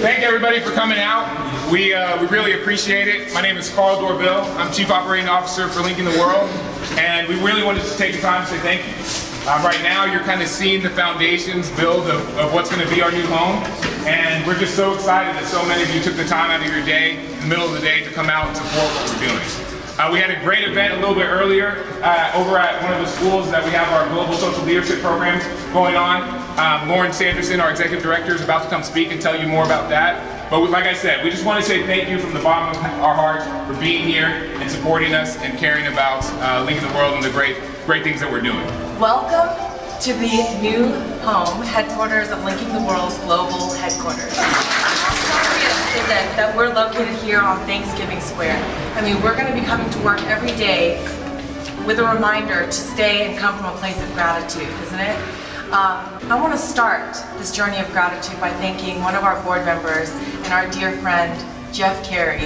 thank everybody for coming out. We really appreciate it. My name is Carl Dorville. I'm Chief Operating Officer for Linking the World, and we really wanted to take the time to say thank you. Right now, you're kind of seeing the foundations build of what's going to be our new home, and we're just so excited that so many of you took the time out of your day, in the middle of the day, to come out and support what we're doing. We had a great event a little bit earlier over at one of the schools that we have our Global Social Leadership Program going on. Lauren Sanderson, our Executive Director, is about to come speak and tell you more about that. But like I said, we just want to say thank you from the bottom of our hearts for being here and supporting us and caring about Linking the World and the great things that we're doing. Welcome to the new home, headquarters of Linking the World's global headquarters. Is that we're located here on Thanksgiving Square. I mean, we're going to be coming to work every day with a reminder to stay and come from a place of gratitude, isn't it? I want to start this journey of gratitude by thanking one of our board members and our dear friend, Jeff Carey.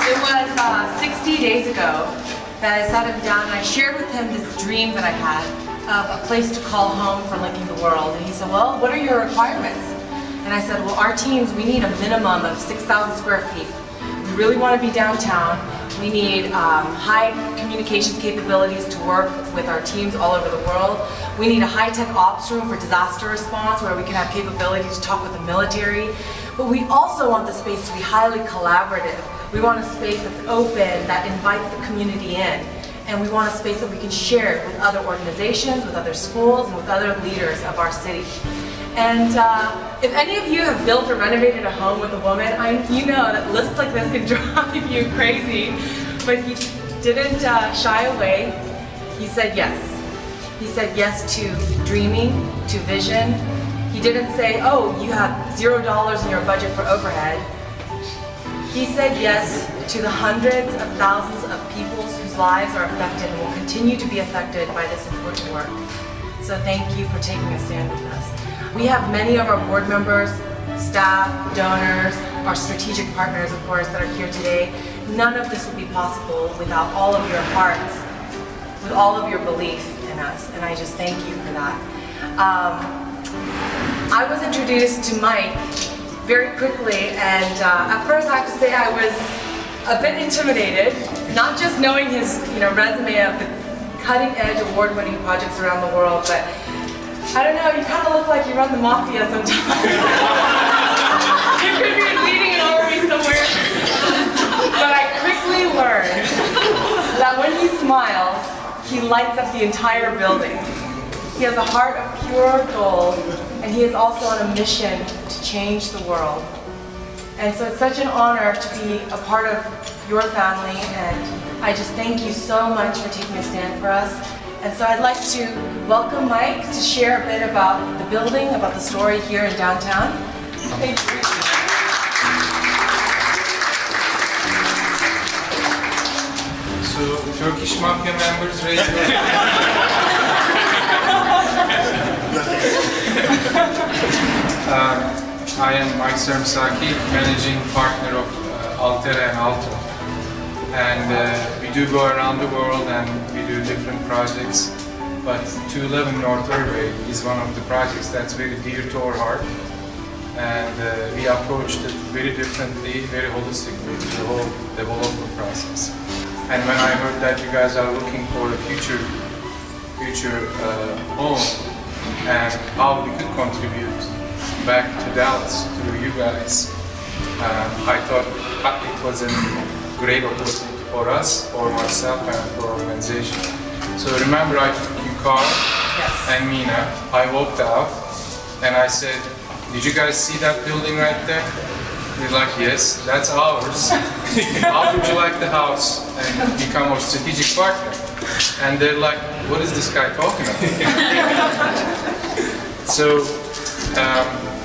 It was 60 days ago that I sat him down and I shared with him this dream that I had of a place to call home for Linking the World. And he said, well, what are your requirements? And I said, well, our teams, we need a minimum of 6,000 square feet. We really want to be downtown. We need high communications capabilities to work with our teams all over the world. We need a high-tech ops room for disaster response where we can have capability to talk with the military. But we also want the space to be highly collaborative. We want a space that's open, that invites the community in. And we want a space that we can share with other organizations, with other schools, and with other leaders of our city. And if any of you have built or renovated a home with a woman, you know that lists like this can drive you crazy. But he didn't shy away. He said yes. He said yes to dreaming, to vision. He didn't say, oh, you have $0 in your budget for overhead. He said yes to the hundreds of thousands of people whose lives are affected and will continue to be affected by this important work. So thank you for taking a stand with us. We have many of our board members, staff, donors, our strategic partners, of course, that are here today. None of this would be possible without all of your hearts, with all of your belief in us, and I just thank you for that. I was introduced to Mike very quickly, and at first I have to say I was a bit intimidated, not just knowing his resume of the cutting-edge award-winning projects around the world, but I don't know, you kind of look like you run the mafia sometimes. You could be leading an army somewhere. But I quickly learned that when he smiles, he lights up the entire building. He has a heart of pure gold, and he is also on a mission to change the world. And so it's such an honor to be a part of your family, and I just thank you so much for taking a stand for us. And so I'd like to welcome Mike to share a bit about the building, about the story here in downtown. Thank you. So, Turkish Mafia members raise their hand. I am Mike Sarımsaki, managing partner of Altera and Alto. And we do go around the world and we do different projects. But 211 North Irving is one of the projects that's very dear to our heart. And we approached it very differently, very holistically to the whole development process. And when I heard that you guys are looking for a future home and how we could contribute back to Dallas through you guys, I thought it was a great opportunity for us, for myself, and for our organization. So remember, I took you, Carl, and Mina. I walked out and I said, "Did you guys see that building right there?" They're like, "Yes, that's ours. How would you like the house and become our strategic partner?" And they're like, "What is this guy talking about?" So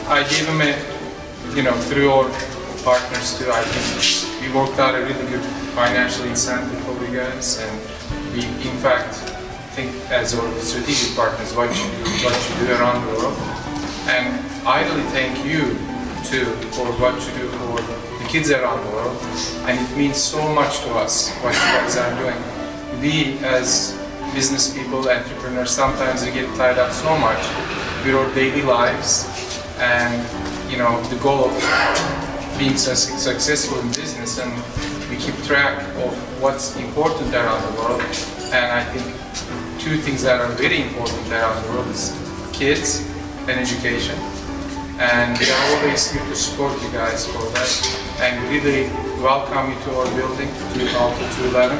I gave him through our partners too, I think we worked out a really good financial incentive for you guys, and we in fact think as our strategic partners what you do around the world. And I really thank you too for what you do for the kids around the world, and it means so much to us what you guys are doing. We as business people, entrepreneurs, sometimes we get tied up so much with our daily lives and the goal of being successful in business, and we keep track of what's important around the world. And I think two things that are very important around the world is kids and education. And we are always here to support you guys for that. And we really welcome you to our building, to Alto 211.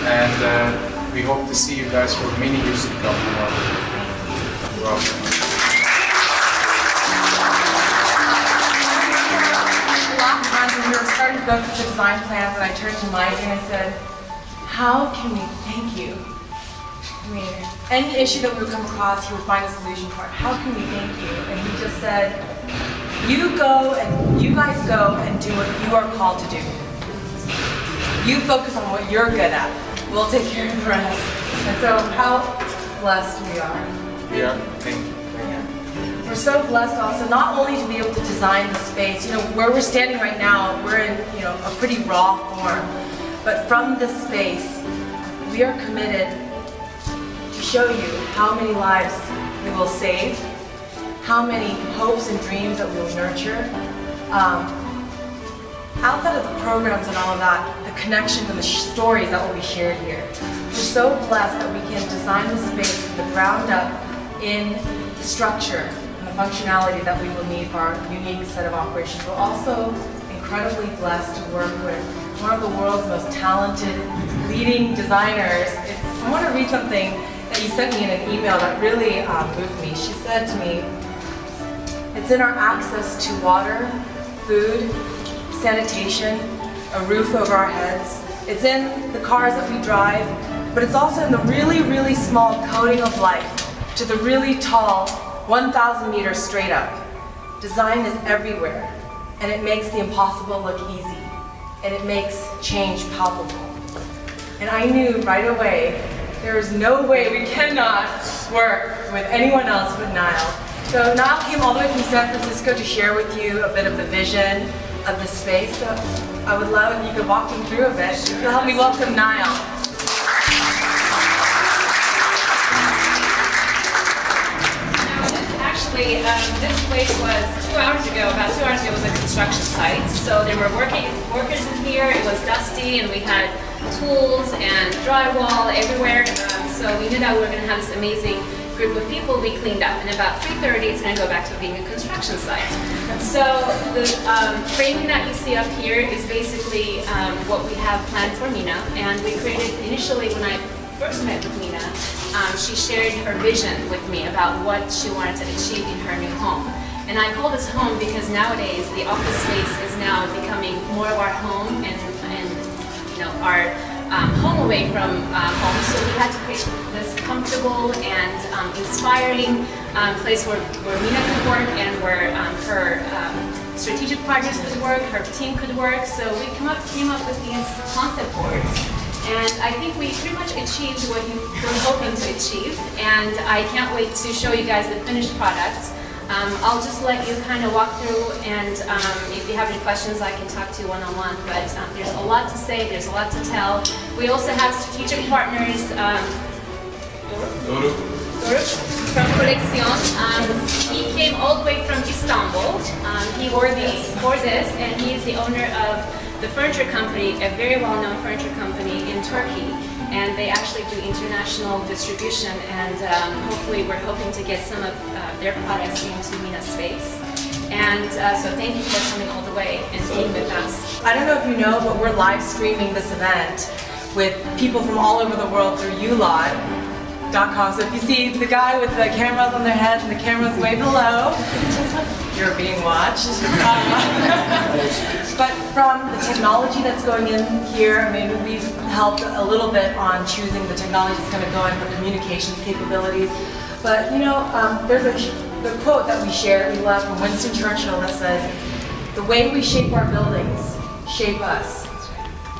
And we hope to see you guys for many years to come. You're welcome. Last month when we were starting to go through the design plans, and I turned to Mike and I said, how can we thank you? I mean, any issue that we would come across, he would find a solution for it. How can we thank you? And he just said, you guys go and do what you are called to do. You focus on what you're good at. We'll take care of the rest. And so how blessed we are. Yeah, thank you. We're so blessed also not only to be able to design the space, where we're standing right now, we're in, a pretty raw form. But from this space, we are committed to show you how many lives we will save, how many hopes and dreams that we will nurture. Outside of the programs and all of that, the connections and the stories that will be shared here. We're so blessed that we can design the space from the ground up in the structure and the functionality that we will need for our unique set of operations. We're also incredibly blessed to work with one of the world's most talented, leading designers. I want to read something that you sent me in an email that really moved me. She said to me, it's in our access to water, food, sanitation, a roof over our heads. It's in the cars that we drive, but it's also in the really, really small coating of life to the really tall 1,000 meters straight up. Design is everywhere, and it makes the impossible look easy, and it makes change palpable. And I knew right away there is no way we cannot work with anyone else but Niall. So Niall came all the way from San Francisco to share with you a bit of the vision of the space. So I would love if you could walk me through a bit. You'll help me welcome Niall. Actually, this place was 2 hours ago, about 2 hours ago, was a construction site. So there were workers in here, it was dusty, and we had tools and drywall everywhere. So we knew that we were going to have this amazing group of people we cleaned up. And about 3:30, it's going to go back to being a construction site. So the framing that you see up here is basically what we have planned for Mina. And we created, initially when I first met with Mina, she shared her vision with me about what she wanted to achieve in her new home. And I call this home because nowadays the office space is now becoming more of our home and our home away from home. So we had to create this comfortable and inspiring place where Mina could work and where her strategic partners could work, her team could work. So we came up with these concept boards. And I think we pretty much achieved what you were hoping to achieve. And I can't wait to show you guys the finished product. I'll just let you kind of walk through, and if you have any questions, I can talk to you one-on-one. But there's a lot to say, there's a lot to tell. We also have strategic partners. Doruk from Koleksiyon. He came all the way from Istanbul. He wore this, and he is the owner of the furniture company, a very well-known furniture company in Turkey. And they actually do international distribution, and hopefully we're hoping to get some of their products into Mina's space. And so thank you for coming all the way and being with us. I don't know if you know, but we're live streaming this event with people from all over the world through ulive.com. So if you see the guy with the cameras on their heads and the cameras way below, you're being watched. But from the technology that's going in here, I mean, we've helped a little bit on choosing the technology that's going to go in for communications capabilities. But there's the quote that we share, we love from Winston Churchill, that says, "The way we shape our buildings shape us."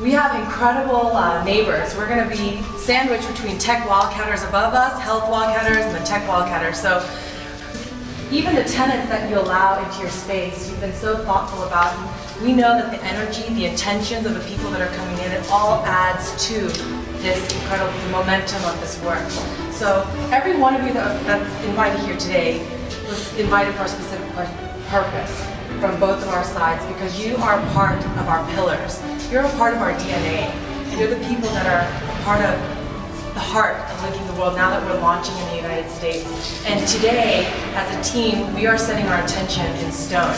We have incredible neighbors. We're going to be sandwiched between tech wildcatters above us, health wildcatters, and the tech wildcatters. So even the tenants that you allow into your space, you've been so thoughtful about. We know that the energy, the intentions of the people that are coming in, it all adds to this incredible momentum of this work. So every one of you that's invited here today was invited for a specific purpose from both of our sides, because you are part of our pillars. You're a part of our DNA. You're the people that are a part of the heart of Linking the World now that we're launching in the United States. And today, as a team, we are setting our intention in stone.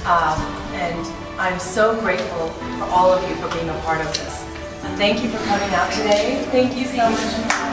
And I'm so grateful for all of you for being a part of this. So thank you for coming out today. Thank you so much.